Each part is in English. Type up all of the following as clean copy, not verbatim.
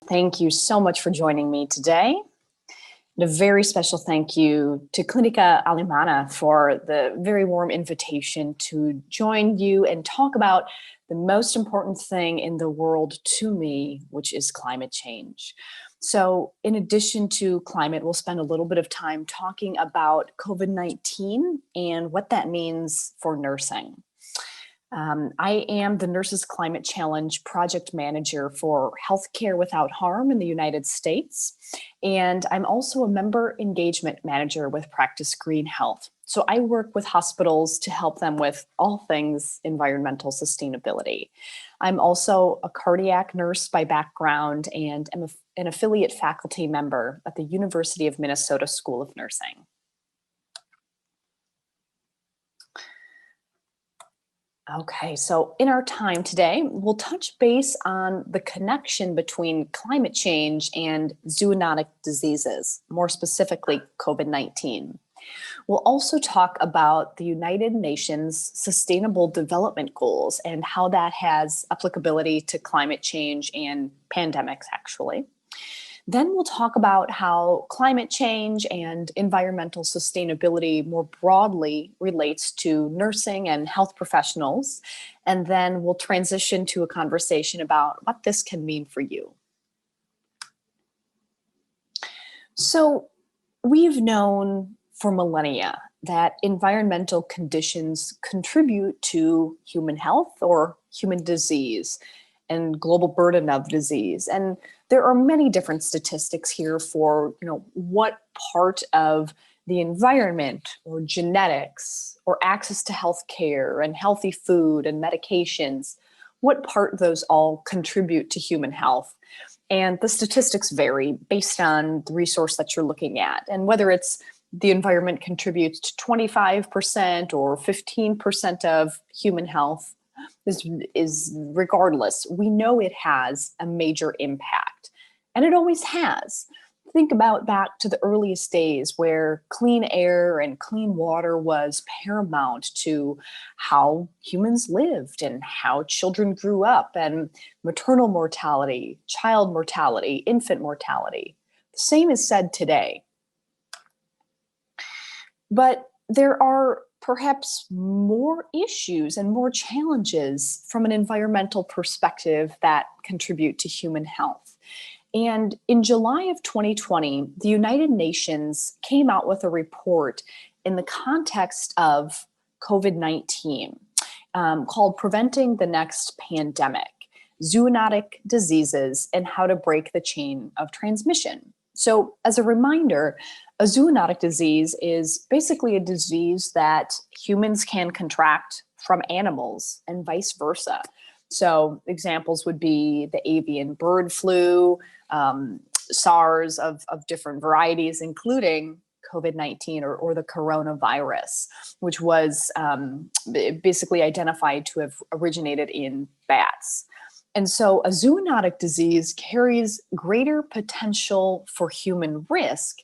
Thank you so much for joining me today. And a very special thank you to Clinica Alemana for the very warm invitation to join you and talk about the most important thing in the world to me, which is climate change. So in addition to climate, we'll spend a little bit of time talking about COVID-19 and what that means for nursing. I am the Nurses Climate Challenge project manager for Healthcare Without Harm in the United States. And I'm also a member engagement manager with Practice Green Health. So I work with hospitals to help them with all things environmental sustainability. I'm also a cardiac nurse by background and am an affiliate faculty member at the University of Minnesota School of Nursing. Okay, so in our time today, we'll touch base on the connection between climate change and zoonotic diseases, more specifically COVID-19. We'll also talk about the United Nations Sustainable Development Goals and how that has applicability to climate change and pandemics, actually. Then we'll talk about how climate change and environmental sustainability more broadly relates to nursing and health professionals. And then we'll transition to a conversation about what this can mean for you. So we've known for millennia that environmental conditions contribute to human health or human disease and global burden of disease. And there are many different statistics here for, what part of the environment or genetics or access to health care and healthy food and medications, what part those all contribute to human health. And the statistics vary based on the resource that you're looking at and whether it's the environment contributes to 25% or 15% of human health is regardless, we know it has a major impact, and it always has. Think about back to the earliest days where clean air and clean water was paramount to how humans lived and how children grew up, and maternal mortality, child mortality, infant mortality. The same is said today. But there are perhaps more issues and more challenges from an environmental perspective that contribute to human health. And in July of 2020, the United Nations came out with a report in the context of COVID-19 called Preventing the Next Pandemic, Zoonotic Diseases and How to Break the Chain of Transmission. So as a reminder, a zoonotic disease is basically a disease that humans can contract from animals and vice versa. So examples would be the avian bird flu, SARS of different varieties, including COVID-19 or the coronavirus, which was basically identified to have originated in bats. And so a zoonotic disease carries greater potential for human risk,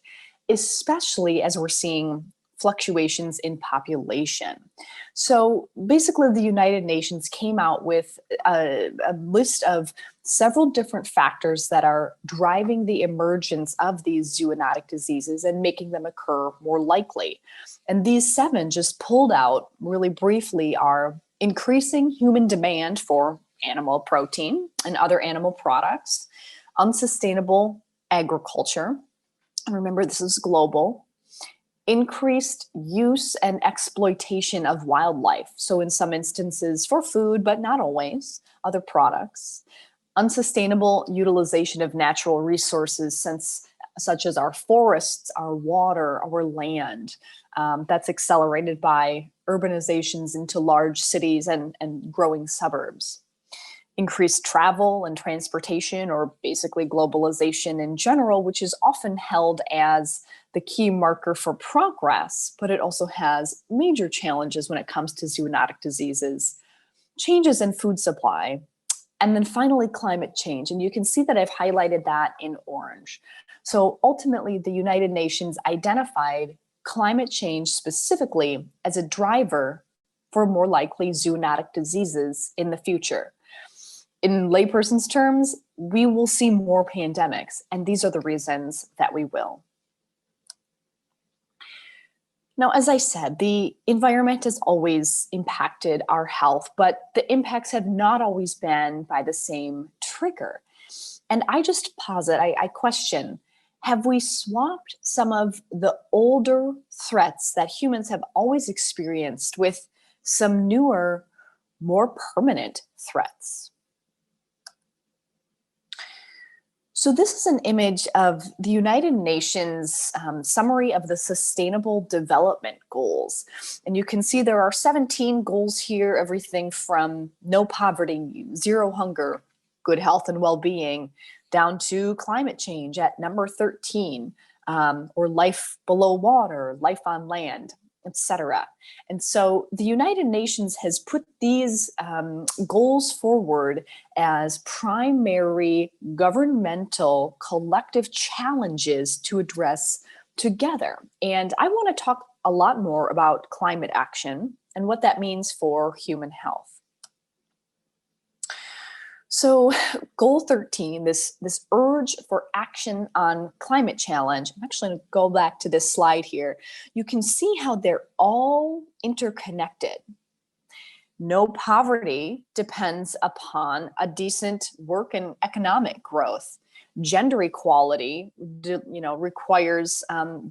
especially as we're seeing fluctuations in population. So basically the United Nations came out with a list of several different factors that are driving the emergence of these zoonotic diseases and making them occur more likely. And these 7 just pulled out really briefly are increasing human demand for animal protein and other animal products, unsustainable agriculture. Remember, this is global. Increased use and exploitation of wildlife. So in some instances for food, but not always, other products. Unsustainable utilization of natural resources such as our forests, our water, our land. That's accelerated by urbanizations into large cities and growing suburbs. Increased travel and transportation, or basically globalization in general, which is often held as the key marker for progress, but it also has major challenges when it comes to zoonotic diseases, changes in food supply, and then finally climate change. And you can see that I've highlighted that in orange. So ultimately, the United Nations identified climate change specifically as a driver for more likely zoonotic diseases in the future. in layperson's terms, we will see more pandemics, and these are the reasons that we will. Now, as I said, the environment has always impacted our health, but the impacts have not always been by the same trigger. And I just posit, I question, have we swapped some of the older threats that humans have always experienced with some newer, more permanent threats? So this is an image of the United Nations summary of the Sustainable Development Goals. And you can see there are 17 goals here, everything from no poverty, zero hunger, good health and well-being, down to climate change at number 13, or life below water, life on land, etc. And so the United Nations has put these goals forward as primary governmental collective challenges to address together. And I want to talk a lot more about climate action and what that means for human health. So goal 13, this urge for action on climate challenge, I'm actually going to go back to this slide here. You can see how they're all interconnected. No poverty depends upon a decent work and economic growth. Gender equality, requires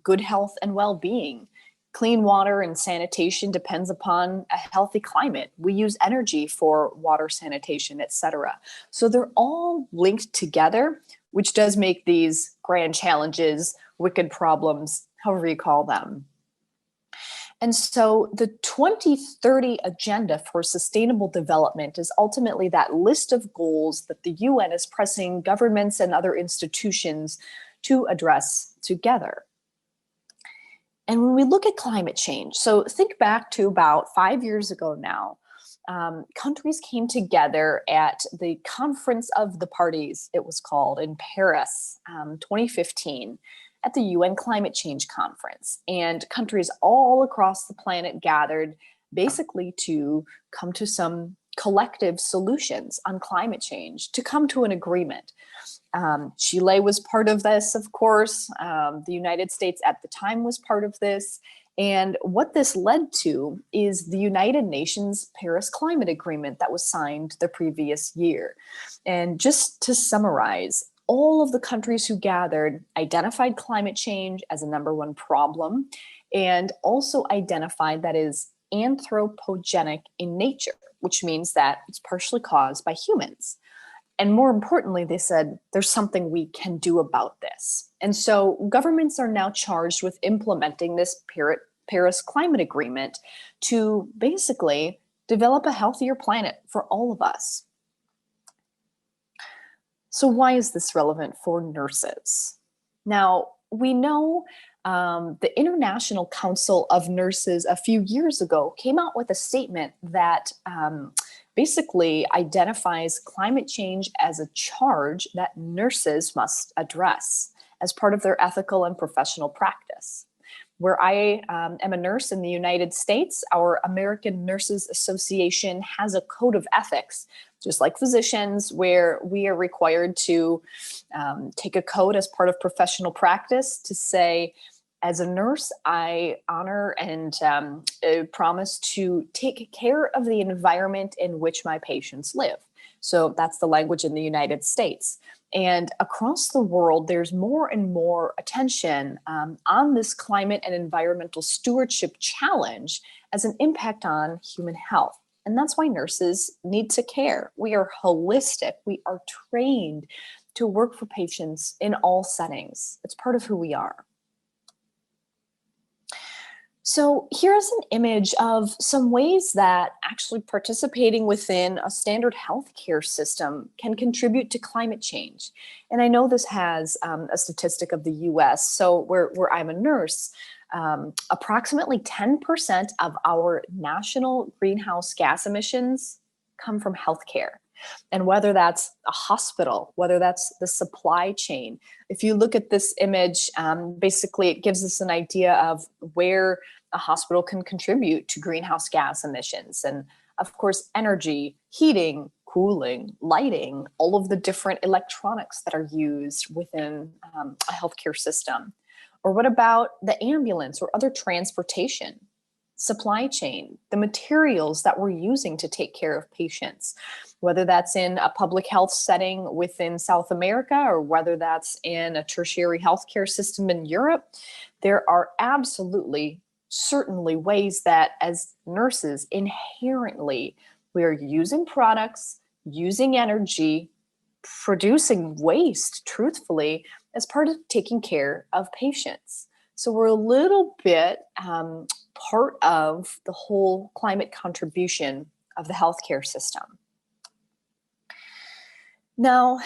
good health and well-being. Clean water and sanitation depends upon a healthy climate. We use energy for water, sanitation, etc. So they're all linked together, which does make these grand challenges, wicked problems, however you call them. And so the 2030 Agenda for Sustainable Development is ultimately that list of goals that the UN is pressing governments and other institutions to address together. And when we look at climate change, so think back to about 5 years ago now, countries came together at the Conference of the Parties, it was called, in Paris, 2015, at the UN Climate Change Conference. And countries all across the planet gathered basically to come to some collective solutions on climate change, to come to an agreement. Chile was part of this, of course. The United States at the time was part of this. And what this led to is the United Nations Paris Climate Agreement that was signed the previous year. And just to summarize, all of the countries who gathered identified climate change as a #1 problem, and also identified that is anthropogenic in nature, which means that it's partially caused by humans. And more importantly, they said, there's something we can do about this. And so governments are now charged with implementing this Paris Climate Agreement to basically develop a healthier planet for all of us. So why is this relevant for nurses? Now, we know the International Council of Nurses a few years ago came out with a statement that basically identifies climate change as a charge that nurses must address as part of their ethical and professional practice. Where I am a nurse in the United States, our American Nurses Association has a code of ethics, just like physicians, where we are required to take a code as part of professional practice to say, as a nurse, I honor and promise to take care of the environment in which my patients live. So that's the language in the United States. And across the world, there's more and more attention on this climate and environmental stewardship challenge as an impact on human health. And that's why nurses need to care. We are holistic. We are trained to work for patients in all settings. It's part of who we are. So here's an image of some ways that actually participating within a standard healthcare system can contribute to climate change. And I know this has a statistic of the US. So where I'm a nurse, approximately 10% of our national greenhouse gas emissions come from healthcare. And whether that's a hospital, whether that's the supply chain. If you look at this image, basically it gives us an idea of where a hospital can contribute to greenhouse gas emissions. And of course, energy, heating, cooling, lighting, all of the different electronics that are used within a healthcare system? Or what about the ambulance or other transportation, supply chain, the materials that we're using to take care of patients, whether that's in a public health setting within South America or whether that's in a tertiary healthcare system in Europe? There are absolutely, certainly ways that as nurses, inherently, we are using products, using energy, producing waste, truthfully, as part of taking care of patients. So we're a little bit part of the whole climate contribution of the healthcare system. Now,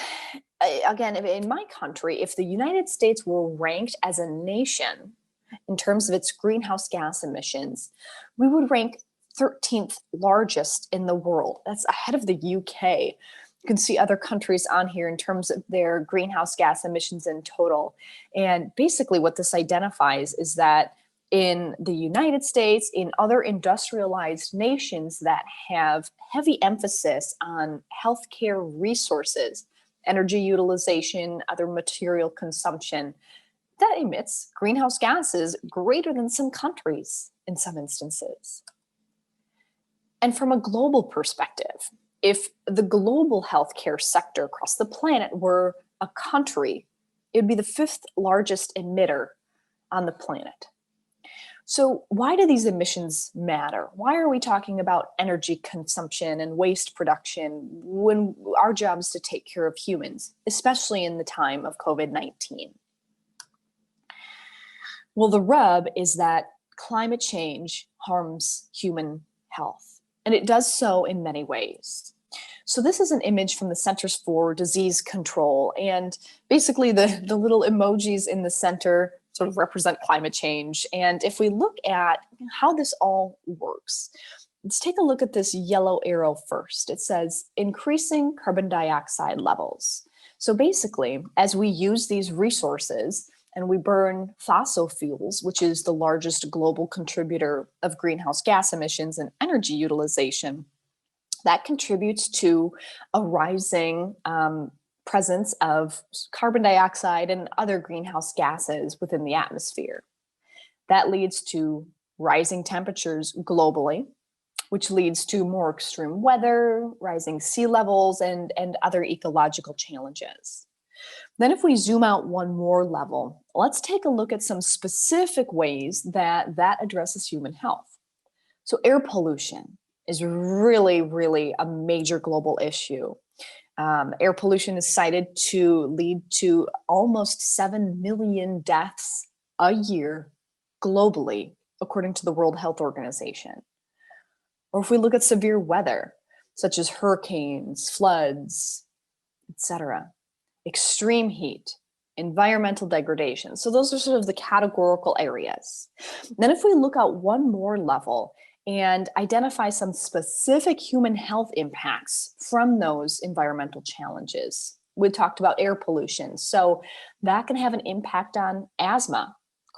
again, in my country, if the United States were ranked as a nation in terms of its greenhouse gas emissions, we would rank 13th largest in the world. That's ahead of the UK. You can see other countries on here in terms of their greenhouse gas emissions in total. And basically what this identifies is that in the United States, in other industrialized nations that have heavy emphasis on healthcare resources, energy utilization, other material consumption, that emits greenhouse gases greater than some countries in some instances. And from a global perspective, if the global healthcare sector across the planet were a country, it would be the 5th largest emitter on the planet. So why do these emissions matter? Why are we talking about energy consumption and waste production when our job is to take care of humans, especially in the time of COVID-19? Well, the rub is that climate change harms human health, and it does so in many ways. So this is an image from the Centers for Disease Control, and basically the little emojis in the center sort of represent climate change. And if we look at how this all works, let's take a look at this yellow arrow first. It says increasing carbon dioxide levels. So basically, as we use these resources and we burn fossil fuels, which is the largest global contributor of greenhouse gas emissions and energy utilization, that contributes to a rising presence of carbon dioxide and other greenhouse gases within the atmosphere. That leads to rising temperatures globally, which leads to more extreme weather, rising sea levels, and other ecological challenges. Then if we zoom out one more level, let's take a look at some specific ways that addresses human health. So air pollution is really, really a major global issue. Air pollution is cited to lead to almost 7 million deaths a year globally, according to the World Health Organization. Or if we look at severe weather, such as hurricanes, floods, etc., extreme heat, environmental degradation. So those are sort of the categorical areas. Then if we look at one more level and identify some specific human health impacts from those environmental challenges. We talked about air pollution. So that can have an impact on asthma,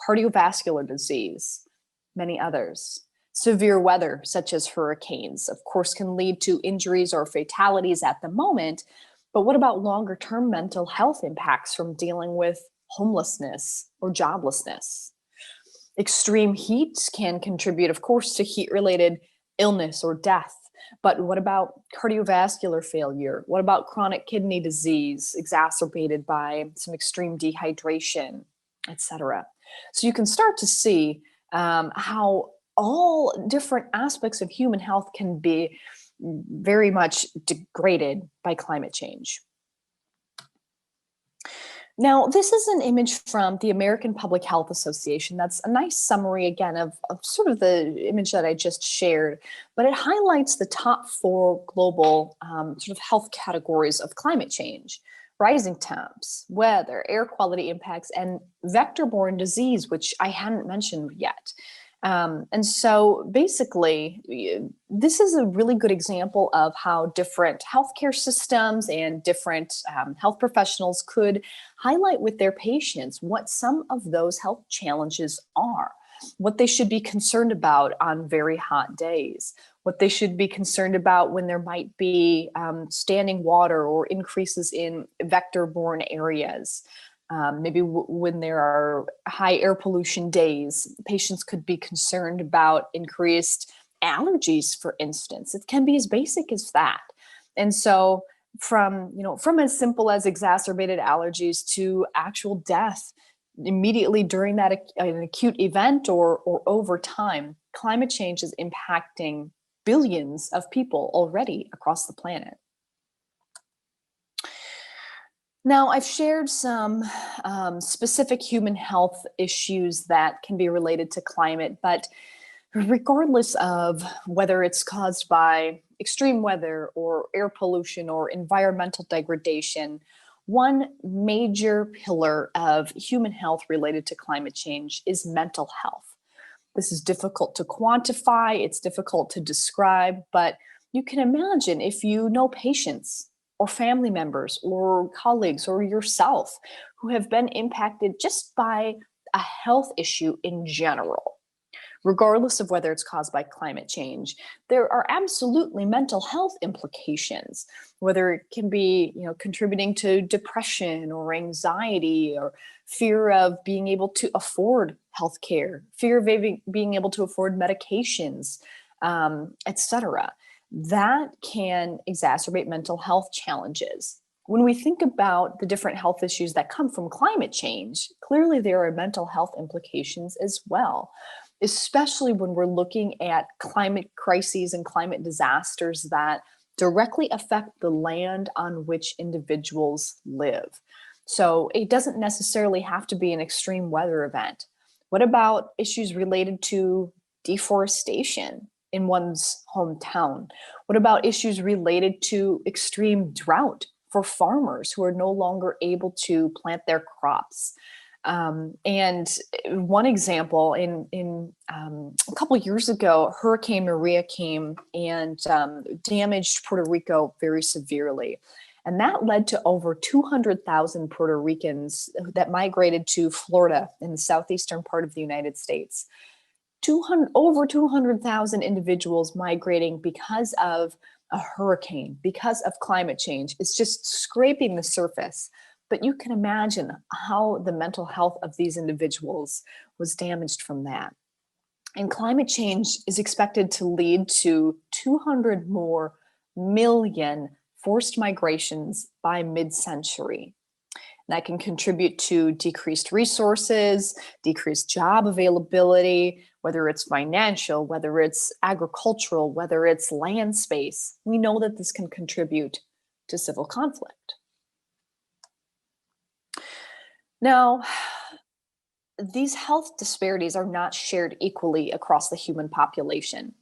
cardiovascular disease, many others. Severe weather, such as hurricanes, of course, can lead to injuries or fatalities at the moment. But what about longer term mental health impacts from dealing with homelessness or joblessness? Extreme heat can contribute, of course, to heat-related illness or death. But what about cardiovascular failure? What about chronic kidney disease exacerbated by some extreme dehydration, etc.? So you can start to see how all different aspects of human health can be very much degraded by climate change. Now, this is an image from the American Public Health Association. That's a nice summary, again, of sort of the image that I just shared, but it highlights the top 4 global sort of health categories of climate change: rising temps, weather, air quality impacts, and vector-borne disease, which I hadn't mentioned yet. And so basically, this is a really good example of how different healthcare systems and different health professionals could highlight with their patients what some of those health challenges are. what they should be concerned about on very hot days, what they should be concerned about when there might be standing water or increases in vector-borne areas. Maybe when there are high air pollution days, patients could be concerned about increased allergies, for instance. It can be as basic as that. And so from as simple as exacerbated allergies to actual death immediately during an acute event or over time, climate change is impacting billions of people already across the planet. Now, I've shared some specific human health issues that can be related to climate, but regardless of whether it's caused by extreme weather or air pollution or environmental degradation, one major pillar of human health related to climate change is mental health. This is difficult to quantify, it's difficult to describe, but you can imagine if you know patients or family members or colleagues or yourself who have been impacted just by a health issue in general, regardless of whether it's caused by climate change, there are absolutely mental health implications, whether it can be, contributing to depression or anxiety or fear of being able to afford healthcare, fear of being able to afford medications, etc. That can exacerbate mental health challenges. When we think about the different health issues that come from climate change, clearly there are mental health implications as well, especially when we're looking at climate crises and climate disasters that directly affect the land on which individuals live. So it doesn't necessarily have to be an extreme weather event. What about issues related to deforestation in one's hometown? What about issues related to extreme drought for farmers who are no longer able to plant their crops? And one example, in a couple of years ago, Hurricane Maria came and damaged Puerto Rico very severely. And that led to over 200,000 Puerto Ricans that migrated to Florida in the southeastern part of the United States. Over 200,000 individuals migrating because of a hurricane, because of climate change. It's just scraping the surface. But you can imagine how the mental health of these individuals was damaged from that. And climate change is expected to lead to 200 more million forced migrations by mid-century. That can contribute to decreased resources, decreased job availability, whether it's financial, whether it's agricultural, whether it's land space. We know that this can contribute to civil conflict. Now, these health disparities are not shared equally across the human population.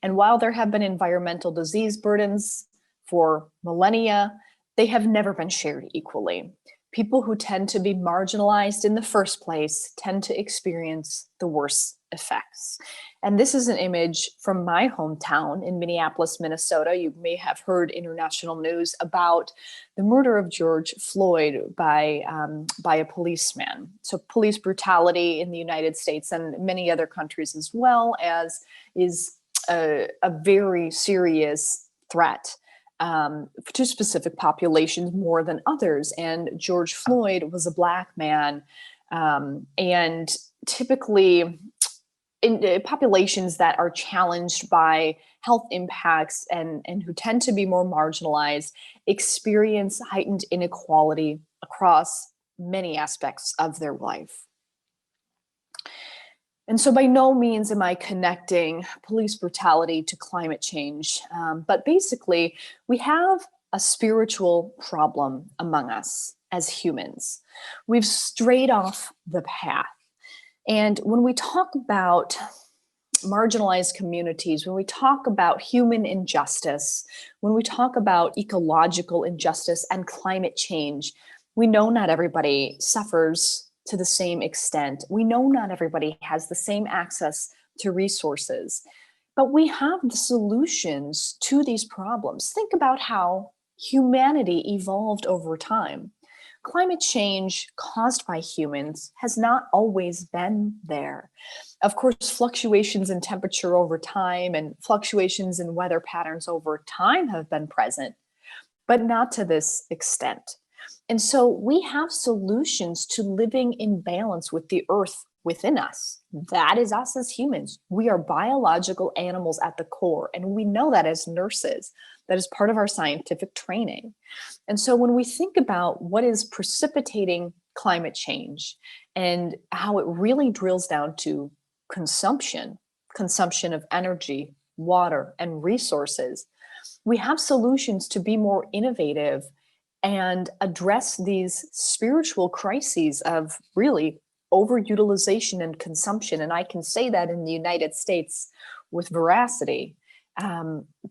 And while there have been environmental disease burdens for millennia, they have never been shared equally. People who tend to be marginalized in the first place tend to experience the worst effects. And this is an image from my hometown in Minneapolis, Minnesota. You may have heard international news about the murder of George Floyd by a policeman. So police brutality in the United States and many other countries as well as is a very serious threat to specific populations more than others. And George Floyd was a Black man, and typically in populations that are challenged by health impacts and who tend to be more marginalized experience heightened inequality across many aspects of their life. And so by no means am I connecting police brutality to climate change, but basically we have a spiritual problem among us as humans. We've strayed off the path. And when we talk about marginalized communities, when we talk about human injustice, when we talk about ecological injustice and climate change, we know not everybody suffers to the same extent. We know not everybody has the same access to resources, but we have the solutions to these problems. Think about how humanity evolved over time. Climate change caused by humans has not always been there. Of course, fluctuations in temperature over time and fluctuations in weather patterns over time have been present, but not to this extent. And so we have solutions to living in balance with the earth within us. That is us as humans. We are biological animals at the core, and we know that as nurses. That is part of our scientific training. And so when we think about what is precipitating climate change and how it really drills down to consumption of energy, water, and resources, we have solutions to be more innovative and address these spiritual crises of really overutilization and consumption. And I can say that in the United States with veracity,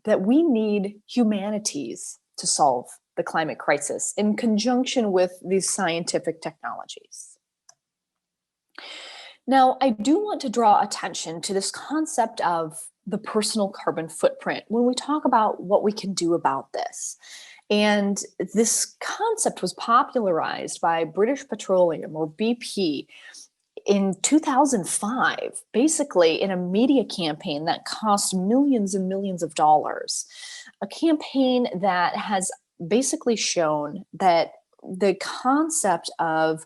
that we need humanities to solve the climate crisis in conjunction with these scientific technologies. Now, I do want to draw attention to this concept of the personal carbon footprint when we talk about what we can do about this. And this concept was popularized by British Petroleum, or BP, in 2005, basically in a media campaign that cost millions and millions of dollars. A campaign that has basically shown that the concept of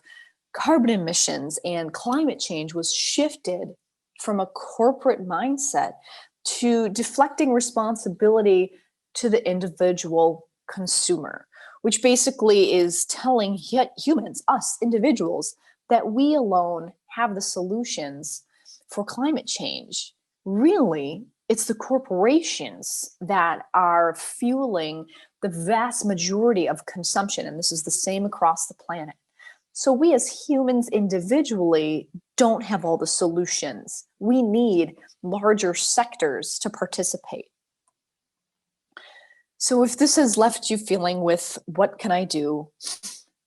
carbon emissions and climate change was shifted from a corporate mindset to deflecting responsibility to the individual consumer, which basically is telling humans, us individuals, that we alone have the solutions for climate change. Really, it's the corporations that are fueling the vast majority of consumption, and this is the same across the planet. So we as humans individually don't have all the solutions. We need larger sectors to participate. So if this has left you feeling with, what can I do?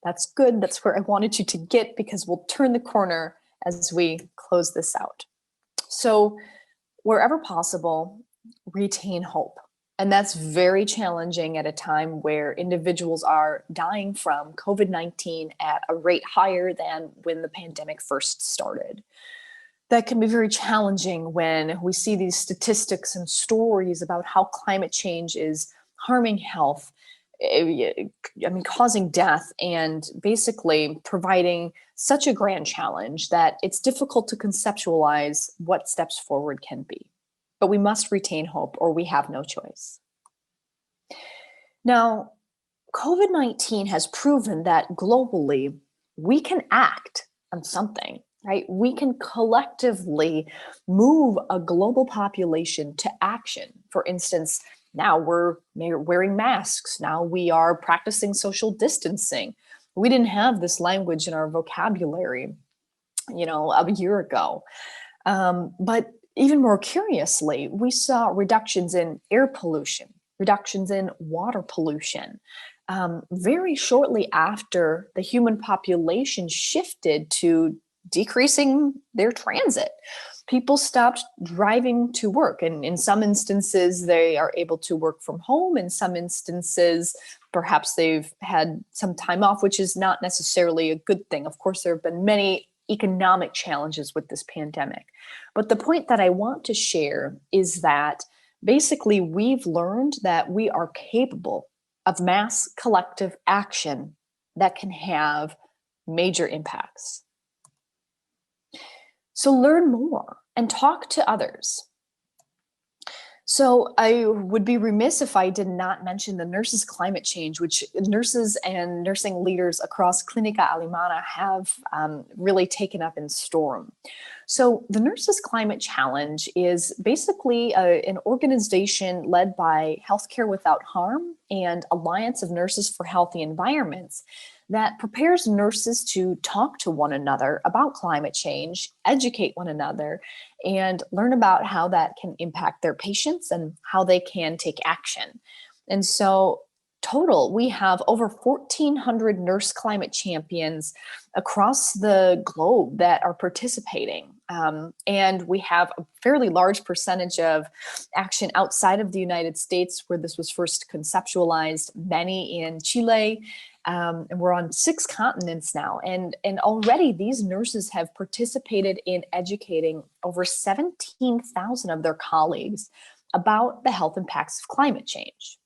That's good. That's where I wanted you to get, because we'll turn the corner as we close this out. So wherever possible, retain hope. And that's very challenging at a time where individuals are dying from COVID-19 at a rate higher than when the pandemic first started. That can be very challenging when we see these statistics and stories about how climate change is harming health, causing death, and basically providing such a grand challenge that it's difficult to conceptualize what steps forward can be. But we must retain hope, or we have no choice. Now, COVID-19 has proven that globally we can act on something, right? We can collectively move a global population to action. For instance, now we're wearing masks. Now we are practicing social distancing. We didn't have this language in our vocabulary, a year ago. But even more curiously, we saw reductions in air pollution, reductions in water pollution. Very shortly after the human population shifted to decreasing their transit, people stopped driving to work. And in some instances, they are able to work from home. In some instances, perhaps they've had some time off, which is not necessarily a good thing. Of course, there have been many economic challenges with this pandemic. But the point that I want to share is that basically we've learned that we are capable of mass collective action that can have major impacts. So learn more and talk to others. So I would be remiss if I did not mention the Nurses Climate Change, which nurses and nursing leaders across Clinica Alemana have really taken up in storm. So the Nurses Climate Challenge is basically an organization led by Healthcare Without Harm and Alliance of Nurses for Healthy Environments that prepares nurses to talk to one another about climate change, educate one another, and learn about how that can impact their patients and how they can take action. And so total, we have over 1,400 nurse climate champions across the globe that are participating. And we have a fairly large percentage of action outside of the United States where this was first conceptualized, many in Chile. And we're on 6 continents now. And already these nurses have participated in educating over 17,000 of their colleagues about the health impacts of climate change.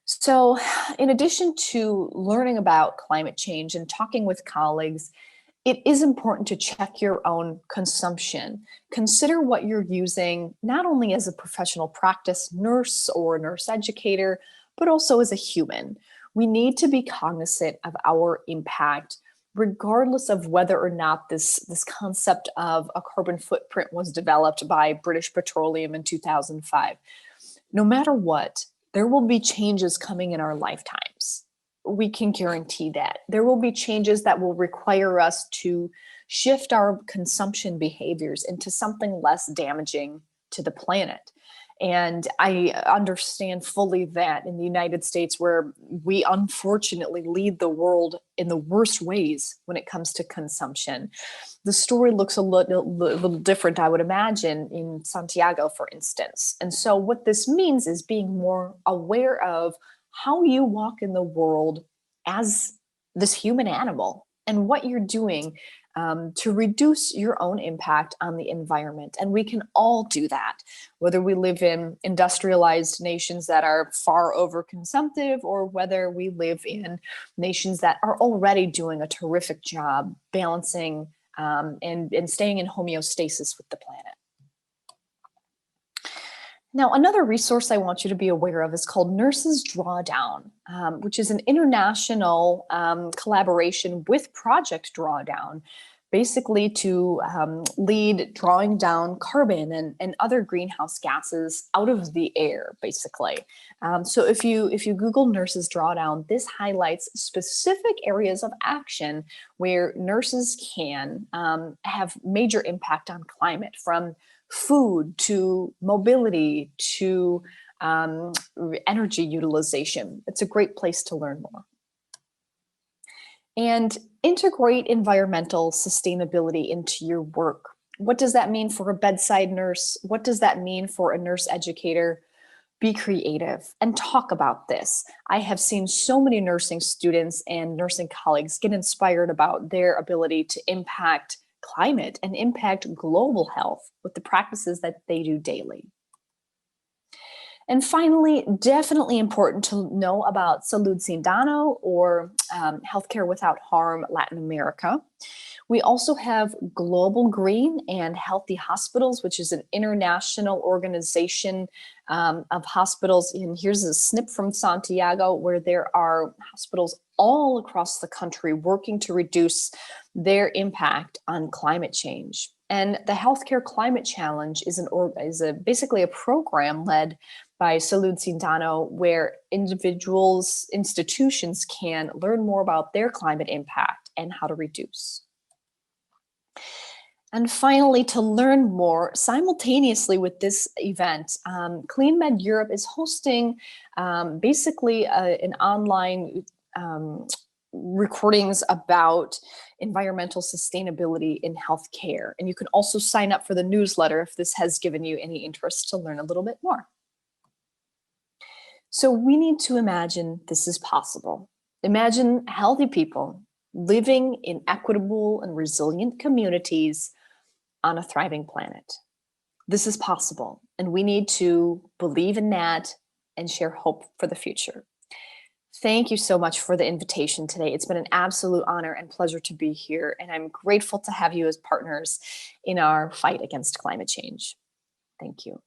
So, in addition to learning about climate change and talking with colleagues, it is important to check your own consumption. Consider what you're using, not only as a professional practice nurse or nurse educator, but also as a human. We need to be cognizant of our impact, regardless of whether or not this concept of a carbon footprint was developed by British Petroleum in 2005. No matter what, there will be changes coming in our lifetimes. We can guarantee that. There will be changes that will require us to shift our consumption behaviors into something less damaging to the planet. And I understand fully that in the United States, where we unfortunately lead the world in the worst ways when it comes to consumption, the story looks a little different, I would imagine, in Santiago, for instance. And so what this means is being more aware of how you walk in the world as this human animal and what you're doing to reduce your own impact on the environment. And we can all do that, whether we live in industrialized nations that are far overconsumptive or whether we live in nations that are already doing a terrific job balancing and staying in homeostasis with the planet. Now, another resource I want you to be aware of is called Nurses Drawdown, which is an international collaboration with Project Drawdown, basically to lead drawing down carbon and other greenhouse gases out of the air, basically. So if you Google Nurses Drawdown, this highlights specific areas of action where nurses can have major impact on climate, from food to mobility to energy utilization. It's a great place to learn more. And integrate environmental sustainability into your work. What does that mean for a bedside nurse? What does that mean for a nurse educator? Be creative and talk about this. I have seen so many nursing students and nursing colleagues get inspired about their ability to impact climate and impact global health with the practices that they do daily. And finally, definitely important to know about Salud Sin Daño, or Healthcare Without Harm Latin America. We also have Global Green and Healthy Hospitals, which is an international organization of hospitals. And here's a snip from Santiago, where there are hospitals all across the country working to reduce their impact on climate change. And the Healthcare Climate Challenge is basically a program led by Salud Sin Daño, where individuals, institutions can learn more about their climate impact and how to reduce. And finally, to learn more simultaneously with this event, Clean Med Europe is hosting basically an online recordings about environmental sustainability in healthcare. And you can also sign up for the newsletter if this has given you any interest to learn a little bit more. So we need to imagine this is possible. Imagine healthy people living in equitable and resilient communities on a thriving planet. This is possible, and we need to believe in that and share hope for the future. Thank you so much for the invitation today. It's been an absolute honor and pleasure to be here, and I'm grateful to have you as partners in our fight against climate change. Thank you.